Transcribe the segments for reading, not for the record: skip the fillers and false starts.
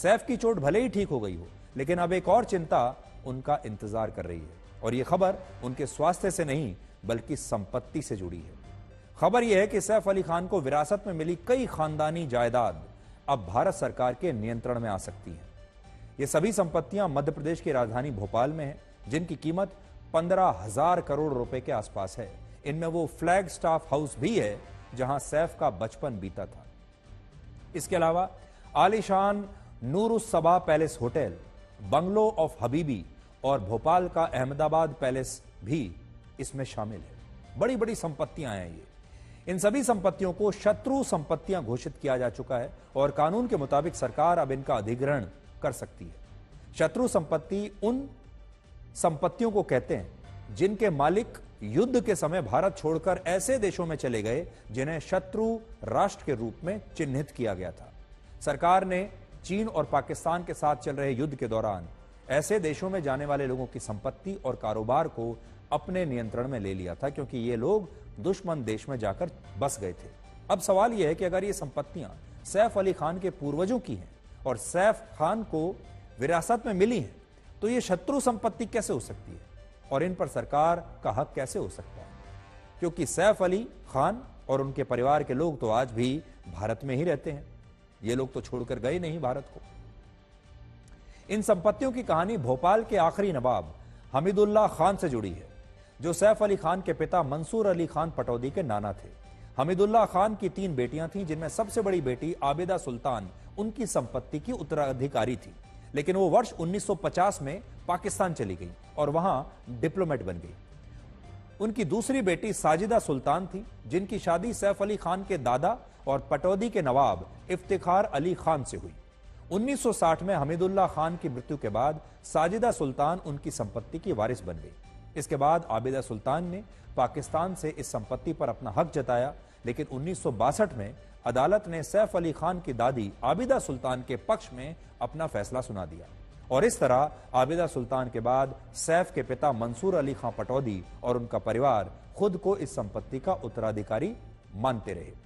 सैफ की चोट भले ही ठीक हो गई हो, लेकिन अब एक और चिंता उनका इंतजार कर रही है, और यह खबर उनके स्वास्थ्य से नहीं बल्कि संपत्ति से जुड़ी है। खबर यह है कि सैफ अली खान को विरासत में मिली कई खानदानी जायदाद अब भारत सरकार के नियंत्रण में आ सकती हैं। ये सभी संपत्तियां मध्य प्रदेश की राजधानी भोपाल में हैं, जिनकी कीमत 15,000 करोड़ रुपए के आसपास है। इनमें वो फ्लैग स्टाफ हाउस भी है जहां सैफ का बचपन बीता था। इसके अलावा आलीशान Noor-us-Sabah palace hotel, bungalow of Habibi और भोपाल का अहमदाबाद पैलेस भी इसमें शामिल है। बड़ी बड़ी संपत्तियां हैं ये। इन सभी संपत्तियों को शत्रु संपत्तियां घोषित किया जा चुका है और कानून के मुताबिक सरकार अब इनका अधिग्रहण कर सकती है। शत्रु संपत्ति उन संपत्तियों को कहते हैं जिनके मालिक युद्ध के समय भारत छोड़कर ऐसे देशों में चले गए जिन्हें शत्रु राष्ट्र के रूप में चिन्हित किया गया था। सरकार ने चीन और पाकिस्तान के साथ चल रहे युद्ध के दौरान ऐसे देशों में जाने वाले लोगों की संपत्ति और कारोबार को अपने नियंत्रण में ले लिया था, क्योंकि ये लोग दुश्मन देश में जाकर बस गए थे। अब सवाल यह है कि अगर ये संपत्तियां सैफ अली खान के पूर्वजों की हैं और सैफ खान को विरासत में मिली हैं, तो ये शत्रु संपत्ति कैसे हो सकती है और इन पर सरकार का हक कैसे हो सकता है? क्योंकि सैफ अली खान और उनके परिवार के लोग तो आज भी भारत में ही रहते हैं। ये लोग तो छोड़कर गए नहीं भारत को। इन संपत्तियों की कहानी भोपाल के आखिरी नवाब हमीदुल्लाह खान से जुड़ी है, जो सैफ अली खान के पिता मंसूर अली खान पटौदी के नाना थे। हमीदुल्लाह खान की 3 बेटियां थीं, जिनमें सबसे बड़ी बेटी आबिदा सुल्तान उनकी संपत्ति की उत्तराधिकारी थी, लेकिन वो वर्ष 1950 में पाकिस्तान चली गई और वहां डिप्लोमेट बन गई। उनकी दूसरी बेटी साजिदा सुल्तान थी, जिनकी शादी सैफ अली खान के दादा और पटौदी के नवाब इफ्तिखार अली खान से हुई। 1960 में हमीदुल्लाह खान की मृत्यु के बाद साजिदा सुल्तान उनकी संपत्ति की वारिस बन गई। इसके बाद आबिदा सुल्तान ने पाकिस्तान से इस संपत्ति पर अपना हक जताया, लेकिन 1962 में अदालत ने सैफ अली खान की दादी आबिदा सुल्तान के पक्ष में अपना फैसला सुना दिया और इस तरह आबिदा सुल्तान के बाद सैफ के पिता मंसूर अली खान पटौदी और उनका परिवार खुद को इस संपत्ति का उत्तराधिकारी मानते रहे।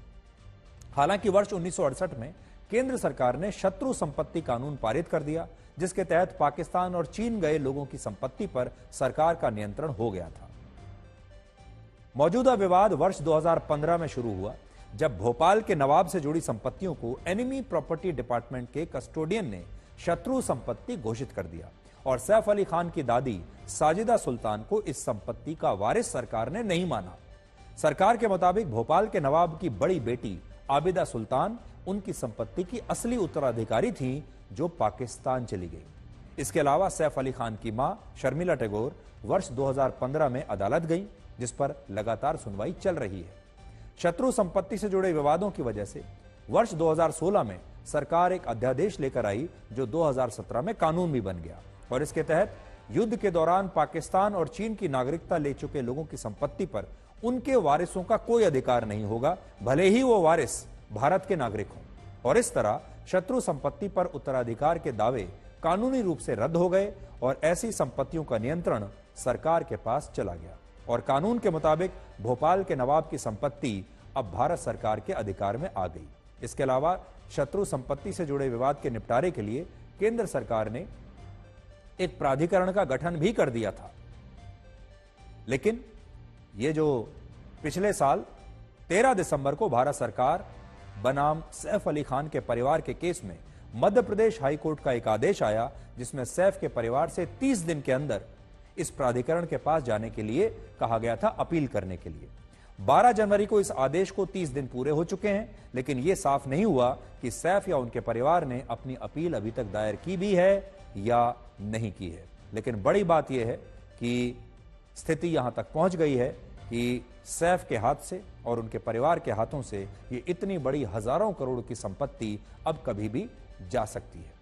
हालांकि वर्ष 1968 में केंद्र सरकार ने शत्रु संपत्ति कानून पारित कर दिया, जिसके तहत पाकिस्तान और चीन गए लोगों की संपत्ति पर सरकार का नियंत्रण हो गया था। मौजूदा विवाद वर्ष 2015 में शुरू हुआ, जब भोपाल के नवाब से जुड़ी संपत्तियों को एनिमी प्रॉपर्टी डिपार्टमेंट के कस्टोडियन ने शत्रु संपत्ति घोषित कर दिया और सैफ अली खान की दादी साजिदा सुल्तान को इस संपत्ति का वारिस सरकार ने नहीं माना। सरकार के मुताबिक भोपाल के नवाब की बड़ी बेटी आबिदा सुल्तान उनकी संपत्ति की असली उत्तराधिकारी थी, जो पाकिस्तान चली गई। इसके अलावा सैफ अली खान की मां शर्मिला टैगोर वर्ष 2015 में अदालत गई, जिस पर लगातार सुनवाई चल रही है। शत्रु संपत्ति से जुड़े विवादों की वजह से वर्ष 2016 में सरकार एक अध्यादेश लेकर आई, जो 2017 में कानून भी बन गया और इसके तहत युद्ध के दौरान पाकिस्तान और चीन की नागरिकता ले चुके लोगों की संपत्ति पर उनके वारिसों का कोई अधिकार नहीं होगा, भले ही वो वारिस भारत के नागरिक हों। और इस तरह शत्रु संपत्ति पर उत्तराधिकार के दावे कानूनी रूप से रद्द हो गए और ऐसी संपत्तियों का नियंत्रण सरकार के पास चला गया और कानून के मुताबिक भोपाल के नवाब की संपत्ति अब भारत सरकार के अधिकार में आ गई। इसके अलावा शत्रु संपत्ति से जुड़े विवाद के निपटारे के लिए केंद्र सरकार ने एक प्राधिकरण का गठन भी कर दिया था, लेकिन ये जो पिछले साल 13 दिसंबर को भारत सरकार बनाम सैफ अली खान के परिवार के केस में मध्य प्रदेश हाईकोर्ट का एक आदेश आया, जिसमें सैफ के परिवार से 30 दिन के अंदर इस प्राधिकरण के पास जाने के लिए कहा गया था, अपील करने के लिए। 12 जनवरी को इस आदेश को 30 दिन पूरे हो चुके हैं, लेकिन यह साफ नहीं हुआ कि सैफ या उनके परिवार ने अपनी अपील अभी तक दायर की भी है या नहीं की है। लेकिन बड़ी बात यह है कि स्थिति यहां तक पहुंच गई है कि सैफ के हाथ से और उनके परिवार के हाथों से ये इतनी बड़ी हजारों करोड़ की संपत्ति अब कभी भी जा सकती है।